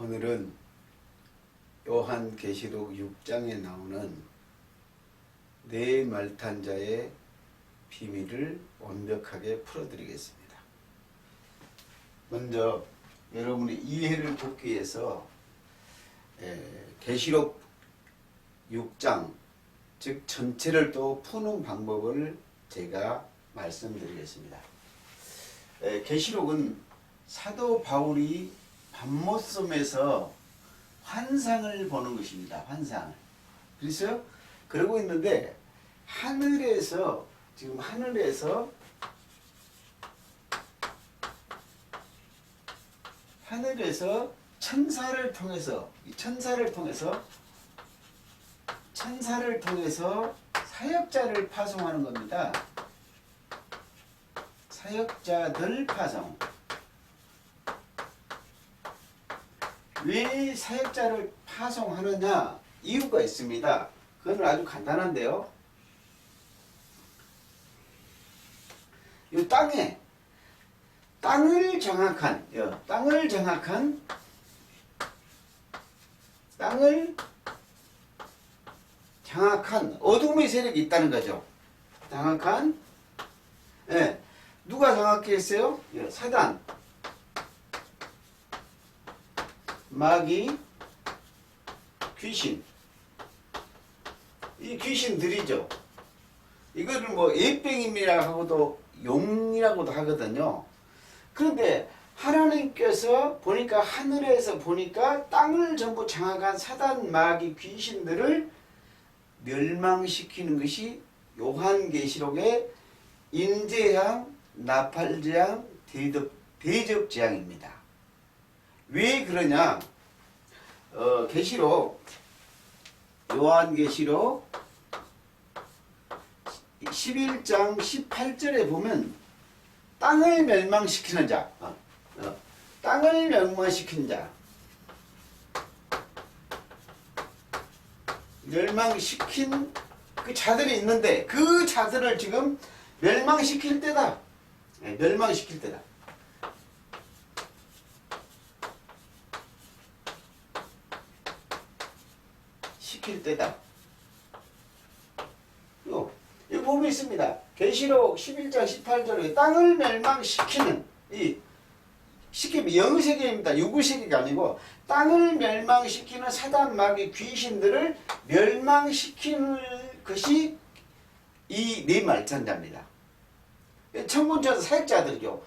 오늘은 요한계시록 6장에 나오는 네 말탄자의 비밀을 완벽하게 풀어드리겠습니다. 먼저 여러분의 이해를 돕기 위해서 계시록 6장 즉 전체를 또 푸는 방법을 제가 말씀드리겠습니다. 계시록은 사도 바울이 밤모섬에서 환상을 보는 것입니다. 환상을. 그래서 그러고 있는데 하늘에서 천사를 통해서 사역자를 파송하는 겁니다. 사역자들 파송. 왜 사역자를 파송하느냐? 이유가 있습니다. 그건 아주 간단한데요. 이 땅을 장악한 어둠의 세력이 있다는 거죠. 누가 장악해 했어요? 사단, 마귀, 귀신. 이 귀신들이죠. 이거를 뭐 예병임이라고 하고도 용이라고도 하거든요. 그런데 하나님께서 보니까 하늘에서 보니까 땅을 전부 장악한 사단, 마귀, 귀신들을 멸망시키는 것이 요한계시록의 인재양, 나팔재앙, 대접재앙입니다. 왜 그러냐? 요한계시록 11장 18절에 보면 땅을 멸망시키는 자, 멸망시킨 그 자들이 있는데 그 자들을 지금 멸망시킬 때다. 멸망시킬 때다. 여기 보면 있습니다. 계시록 11장 18절에 땅을 멸망시키는 시키면 영세계입니다. 유구세계가 아니고 땅을 멸망시키는 사단, 마귀, 귀신들을 멸망시키는 것이 이 네 말탄자입니다. 천군천사 사역자들이죠.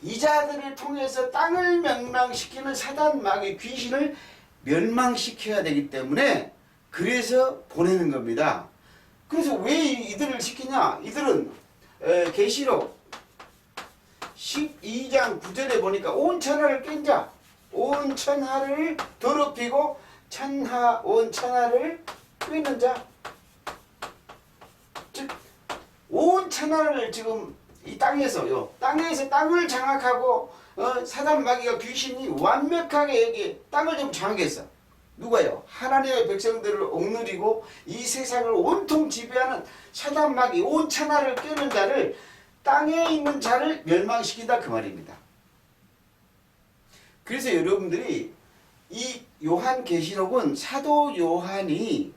이 자들을 통해서 땅을 멸망시키는 사단, 마귀, 귀신을 멸망시켜야 되기 때문에 그래서 보내는 겁니다. 그래서 왜 이들을 시키냐? 이들은 계시록 12장 9절에 보니까 온 천하를 깬 자, 온 천하를 더럽히고 온 천하를 꿰는 자, 즉 온 천하를 지금 이 땅에서 땅을 장악하고 사단, 마귀가, 귀신이 완벽하게 여기 땅을 좀 장악했어. 누가요? 하나님의 백성들을 억누리고 이 세상을 온통 지배하는 사단, 마귀, 온 천하를 깨는 자를, 땅에 있는 자를 멸망시킨다 그 말입니다. 그래서 여러분들이 이 요한계시록은 사도 요한이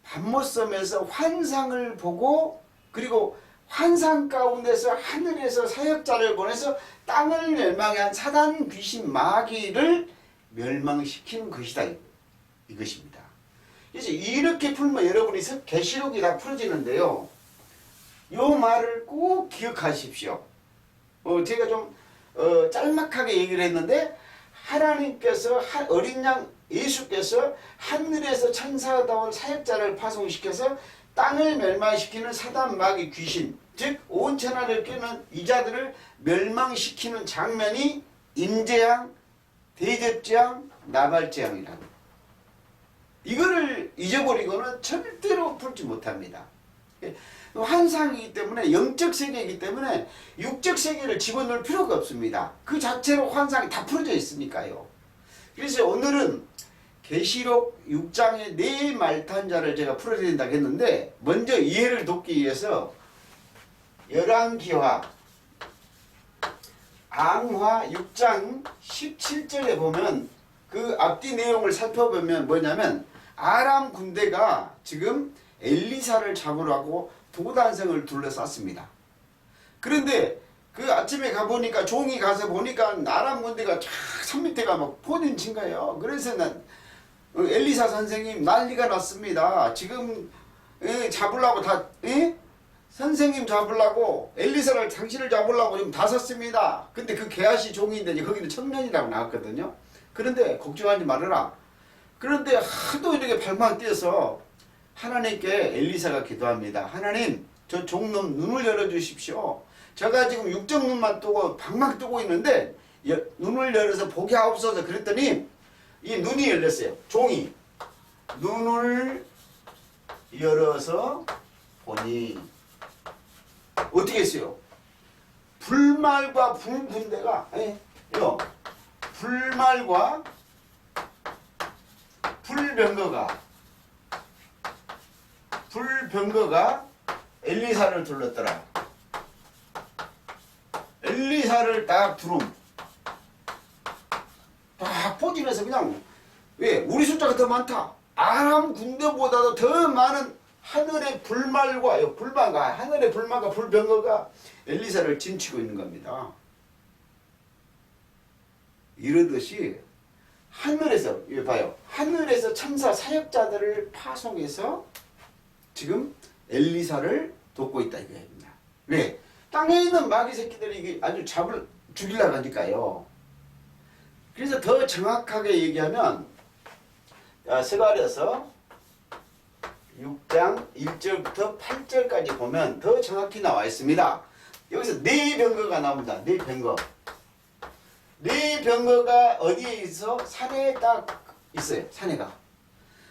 밤모섬에서 환상을 보고 그리고 환상 가운데서 하늘에서 사역자를 보내서 땅을 멸망한 사단, 귀신, 마귀를 멸망시킨 것이다. 이것입니다. 그래서 이렇게 풀면 여러분이 계시록이 다 풀어지는데요. 이 말을 꼭 기억하십시오. 제가 좀 짤막하게 얘기를 했는데 하나님께서 어린 양 예수께서 하늘에서 천사다운 사역자를 파송시켜서 땅을 멸망시키는 사단, 마귀, 귀신 즉 온 천하를 깨는 이 자들을 멸망시키는 장면이 인재양, 대접재앙, 나발재앙이라는 이거를 잊어버리고는 절대로 풀지 못합니다. 환상이기 때문에 영적 세계이기 때문에 육적 세계를 집어넣을 필요가 없습니다. 그 자체로 환상이 다 풀어져 있으니까요. 그래서 오늘은 계시록 6장의 네 말탄자를 제가 풀어드린다고 했는데 먼저 이해를 돕기 위해서 열왕기하 앙화 6장 17절에 보면 그 앞뒤 내용을 살펴보면 뭐냐면 아람 군대가 지금 엘리사를 잡으라고 도단성을 둘러쌌습니다. 그런데 그 아침에 가보니까 종이 가서 보니까 아람 군대가 쫙 산 밑에가 막 포진친 거예요. 그래서 난 엘리사 선생님 난리가 났습니다. 지금 잡으려고 다 선생님 잡으려고 엘리사를 당신을 잡으려고 지금 다 섰습니다. 근데 그 게하시 종인데 거기는 청년이라고 나왔거든요. 그런데 걱정하지 말아라. 그런데 하도 이렇게 발만 뛰어서 하나님께 엘리사가 기도합니다. 하나님 저 종놈 눈을 열어주십시오. 제가 지금 육적 눈만 뜨고 방막 뜨고 있는데 눈을 열어서 보게 하옵소서. 그랬더니 이 눈이 열렸어요. 종이 눈을 열어서 보니 어떻게 했어요? 불말과 불군대가 불말과 불병거가 엘리사를 둘렀더라. 엘리사를 딱 두름 딱 포진해서 그냥 왜 우리 숫자가 더 많다. 아람 군대보다도 더 많은 하늘의 불말과 하늘의 불말과 불병거가 엘리사를 진치고 있는 겁니다. 이러듯이 하늘에서 이거 봐요. 하늘에서 천사 사역자들을 파송해서 지금 엘리사를 돕고 있다 이거입니다. 왜? 땅에 있는 마귀 새끼들이 이게 아주 죽이려고 하니까요. 그래서 더 정확하게 얘기하면 스가랴서 6장 1절부터 8절까지 보면 더 정확히 나와 있습니다. 여기서 네 병거가 나옵니다. 네 병거. 네 병거가 어디에 있어? 산에 딱 있어요. 산에가.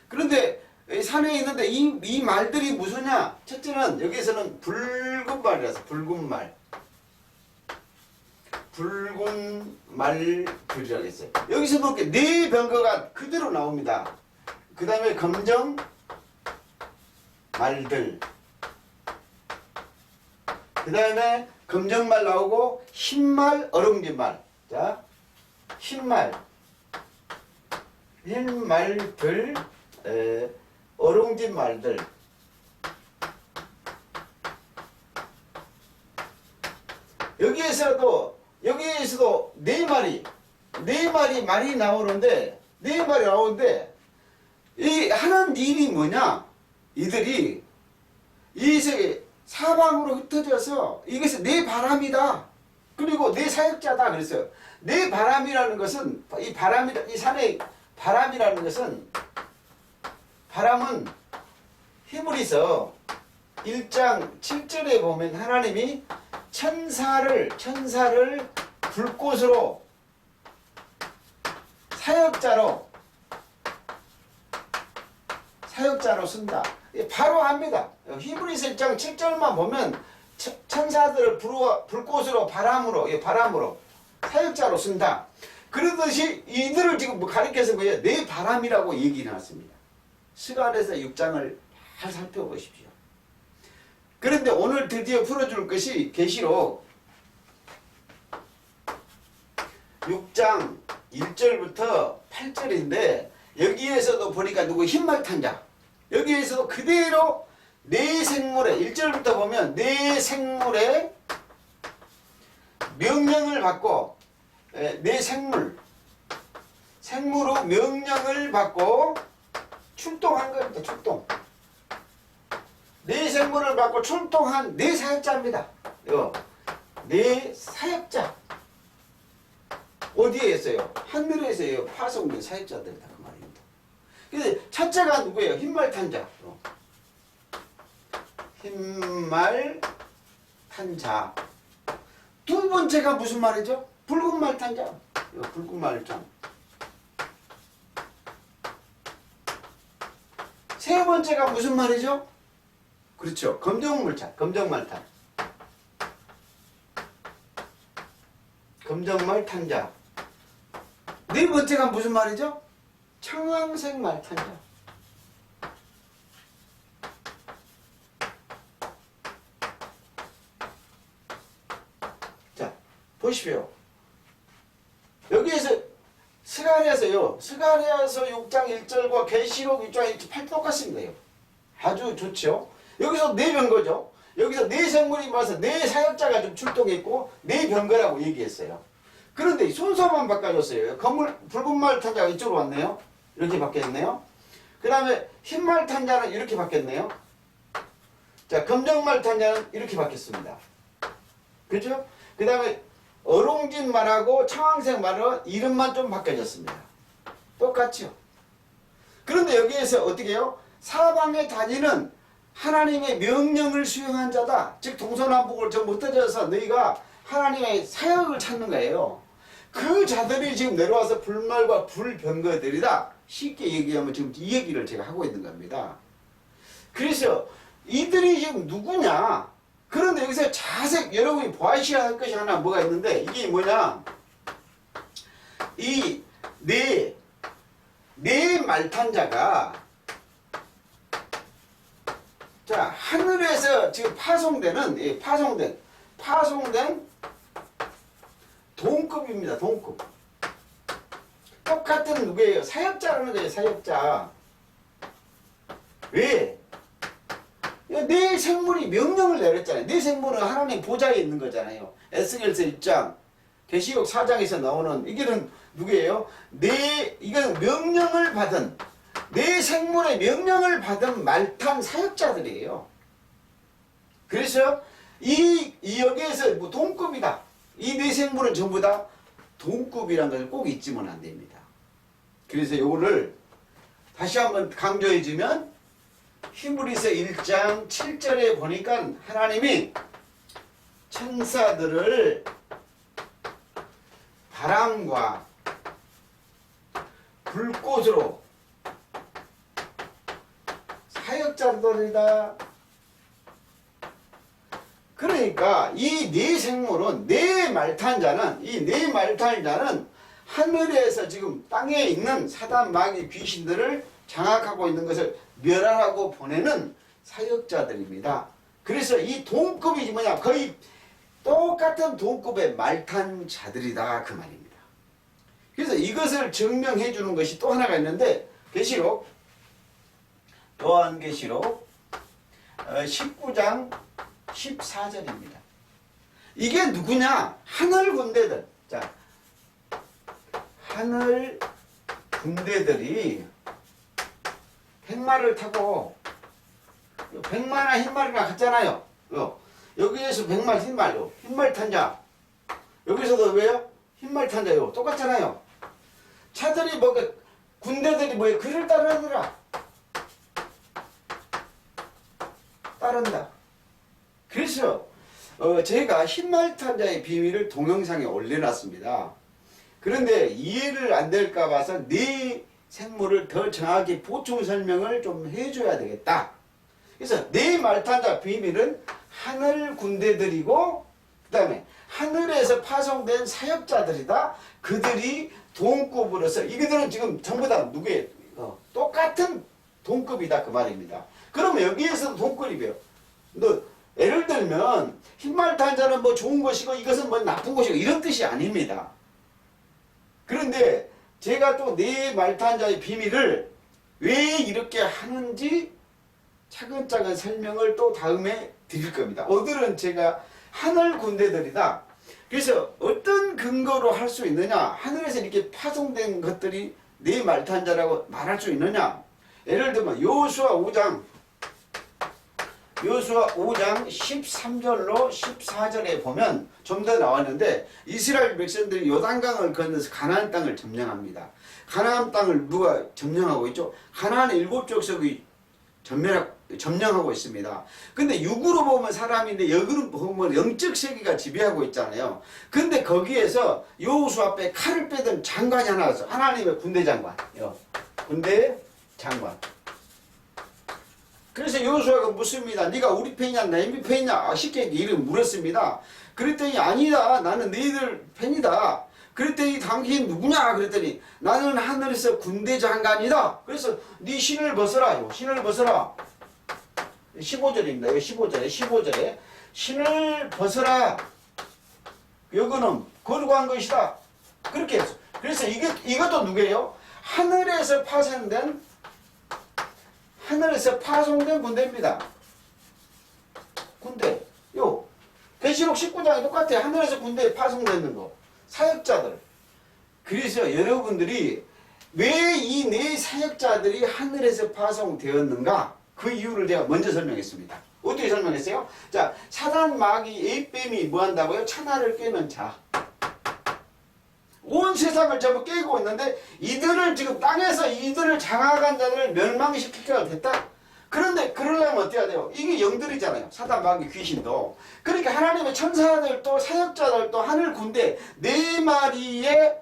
그런데 산에 있는데 이 말들이 무슨냐? 첫째는 여기서는 붉은 말이라서 붉은 말. 붉은 말들이라고 했어요. 여기서 볼게 네 병거가 그대로 나옵니다. 그 다음에 검정 말들. 그 다음에 검정말 나오고 흰말, 어롱진말. 자, 흰말들, 어롱진말들. 여기에서도 네 마리 말이 나오는데 이 하는 일이 뭐냐? 이들이 이 세계 사방으로 흩어져서 이것이 내 바람이다. 그리고 내 사역자다. 그랬어요. 내 바람이라는 것은 이 산의 바람이라는 것은 바람은 히브리서 1장 7절에 보면 하나님이 천사를 불꽃으로 사역자로 쓴다. 바로 압니다. 히브리서 1장 7절만 보면 천사들을 불꽃으로 바람으로 사역자로 쓴다. 그러듯이 이들을 지금 가리켜서 뭐예요? 내 바람이라고 얘기해 놨습니다. 스가랴서 6장을 잘 살펴보십시오. 그런데 오늘 드디어 풀어줄 것이 계시록 6장 1절부터 8절인데 여기에서도 보니까 누구 흰말 탄 자. 여기에서도 그대로 네 생물에 1절부터 보면 네 생물에 명령을 받고 네 생물로 명령을 받고 출동한 겁니다. 출동. 네 생물을 받고 출동한 네 사역자입니다. 네 사역자. 어디에 있어요? 하늘에서요. 파송된 사역자들이다. 그 말입니다. 근데 첫째가 누구예요? 흰말 탄자. 흰말 탄자. 두 번째가 무슨 말이죠? 붉은 말 탄자. 붉은 말탄. 세 번째가 무슨 말이죠? 그렇죠. 검정말탄. 검정말 탄자. 네 번째가 무슨 말이죠? 청황색 말 탄자. 자, 보십시오. 여기에서 스가랴서요. 스가랴서 6장 1절과 계시록 6장 1절 똑같습니다. 아주 좋죠. 여기서 네 병거죠. 여기서 네 생물이 모여서 네 사역자가 좀 출동했고 네 병거라고 얘기했어요. 그런데 순서만 바꿔줬어요. 붉은 말 탄자가 이쪽으로 왔네요. 이렇게 바뀌었네요. 그 다음에 흰 말 탄자는 이렇게 바뀌었네요. 자, 검정 말 탄자는 이렇게 바뀌었습니다. 그죠? 그 다음에 어롱진 말하고 청황색 말은 이름만 좀 바뀌어졌습니다. 똑같죠. 그런데 여기에서 어떻게 해요? 사방에 다니는 하나님의 명령을 수행한 자다. 즉 동서남북을 전부 흩어져서 너희가 하나님의 사역을 찾는 거예요. 그 자들이 지금 내려와서 불말과 불병거들이다. 쉽게 얘기하면 지금 이 얘기를 제가 하고 있는 겁니다. 그래서 이들이 지금 누구냐? 그런데 여기서 자세히 여러분이 보아셔야 할 것이 하나 뭐가 있는데 이게 뭐냐? 이 네 말탄자가 자 하늘에서 지금 파송된 동급입니다. 동급. 똑같은 누구예요? 사역자라는 거예요. 사역자. 왜? 네 생물이 명령을 내렸잖아요. 네 생물은 하나님 보좌에 있는 거잖아요. 에스겔서 1장, 계시록 4장에서 나오는 이게는 누구예요? 이건 명령을 받은 네 생물의 명령을 받은 말탄 사역자들이에요. 그래서 여기에서 뭐 동급이다. 이 네 생물은 전부 다 동급이라는 것을 꼭 잊지면 안 됩니다. 그래서 요거를 다시 한번 강조해주면 히브리서 1장 7절에 보니까 하나님이 천사들을 바람과 불꽃으로 사역자들이다. 그러니까 이 네 생물은 네 말탄자는 하늘에서 지금 땅에 있는 사단 마귀 귀신들을 장악하고 있는 것을 멸하라고 보내는 사역자들입니다. 그래서 이 동급이 뭐냐? 거의 똑같은 동급의 말탄자들이다 그 말입니다. 그래서 이것을 증명해 주는 것이 또 하나가 있는데 계시록 요한계시록 19장 14절입니다. 이게 누구냐? 하늘 군대들. 자, 하늘 군대들이 백마를 타고 백마나 흰말이나 같잖아요. 여기에서 백마 흰말요. 흰말 탄자. 여기서도 왜요? 흰말 탄자요. 똑같잖아요. 차들이 군대들이 뭐예요? 그를 따르더라. 따른다. 그래서 제가 흰말 탄자의 비밀을 동영상에 올려놨습니다. 그런데 이해를 안 될까 봐서 네 생물을 더 정확히 보충 설명을 좀 해줘야 되겠다. 그래서 네 말탄자 비밀은 하늘 군대들이고 그 다음에 하늘에서 파송된 사역자들이다. 그들이 동급으로서 이들은 지금 전부 다 누구예요? 똑같은 동급이다 그 말입니다. 그러면 여기에서도 동급이에요. 예를 들면 흰말 탄자는 뭐 좋은 것이고 이것은 뭐 나쁜 것이고 이런 뜻이 아닙니다. 그런데 제가 또 네 말탄자의 비밀을 왜 이렇게 하는지 차근차근 설명을 또 다음에 드릴 겁니다. 오늘은 제가 하늘 군대들이다. 그래서 어떤 근거로 할 수 있느냐? 하늘에서 이렇게 파송된 것들이 네 말탄자라고 말할 수 있느냐? 예를 들면 여호수아 5장 13절로 14절에 보면 좀 더 나왔는데 이스라엘 백성들이 요단강을 건너서 가나안 땅을 점령합니다. 가나안 땅을 누가 점령하고 있죠? 가나안의 7족속이 점령하고 있습니다. 근데 육으로 보면 사람인데 역으로 보면 영적 세계가 지배하고 있잖아요. 근데 거기에서 여호수아 앞에 칼을 빼던 장관이 하나 왔어. 하나님의 군대 장관. 군대 장관. 그래서 여호수아가 묻습니다. 네가 우리 편이냐 내 편이냐 쉽게 이름 물었습니다. 그랬더니 아니다. 나는 너희들 편이다. 그랬더니 당신 누구냐 그랬더니 나는 하늘에서 군대 장관이다. 그래서 네 신을 벗어라. 신을 벗어라. 15절입니다. 15절에 신을 벗어라. 여거는 거룩한 것이다. 그렇게 해서 그래서 이것도 누구예요? 하늘에서 파송된 군대입니다. 군대. 요 계시록 19장이 똑같아요. 하늘에서 군대에 파송되는 거. 사역자들. 그래서 여러분들이 왜 이 네 사역자들이 하늘에서 파송되었는가? 그 이유를 제가 먼저 설명했습니다. 어떻게 설명했어요? 자, 사단 마귀 에이뱀이 뭐 한다고요? 천하를 깨는 자. 온 세상을 전부 깨고 있는데 이들을 지금 땅에서 이들을 장악한 자들을 멸망시키기가 됐다. 그런데 그러려면 어떻게 해야 돼요? 이게 영들이잖아요. 사단 마귀 귀신도. 그러니까 하나님의 천사들도 사역자들도 하늘 군대 네 마리의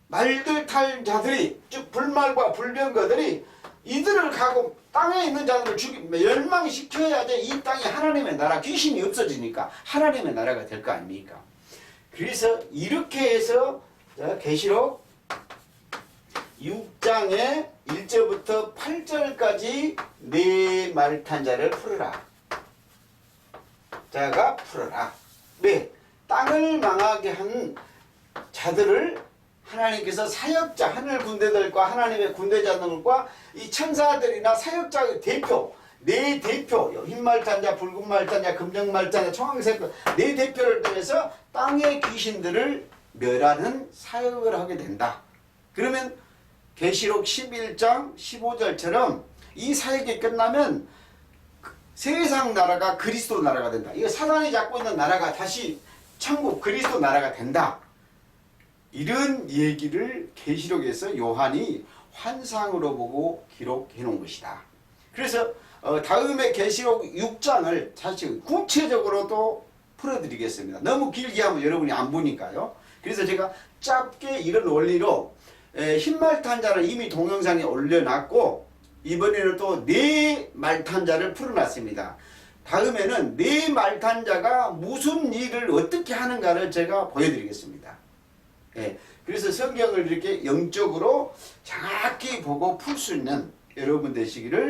말들 탈 자들이 즉 불말과 불병거들이 이들을 가고 땅에 있는 자들을 멸망시켜야지 이 땅에 하나님의 나라 귀신이 없어지니까 하나님의 나라가 될 거 아닙니까? 그래서 이렇게 해서 계시록 6장의 1절부터 8절까지 네 말탄자를 풀어라. 자가 풀어라. 네, 땅을 망하게 한 자들을 하나님께서 사역자, 하늘 군대들과 하나님의 군대자들과 이 천사들이나 사역자의 대표, 네 대표, 흰 말탄자, 붉은 말탄자, 금정 말탄자, 청황색 네 대표를 통해서 땅의 귀신들을 멸하는 사역을 하게 된다. 그러면 계시록 11장 15절처럼 이 사역이 끝나면 세상 나라가 그리스도 나라가 된다. 이거 사단이 잡고 있는 나라가 다시 천국 그리스도 나라가 된다. 이런 얘기를 계시록에서 요한이 환상으로 보고 기록해 놓은 것이다. 그래서 다음에 계시록 6장을 사실 구체적으로 또 풀어드리겠습니다. 너무 길게 하면 여러분이 안 보니까요. 그래서 제가 짧게 이런 원리로 흰말탄자를 이미 동영상에 올려놨고 이번에는 또 네 말탄자를 풀어놨습니다. 다음에는 네 말탄자가 무슨 일을 어떻게 하는가를 제가 보여드리겠습니다. 그래서 성경을 이렇게 영적으로 정확히 보고 풀 수 있는 여러분 되시기를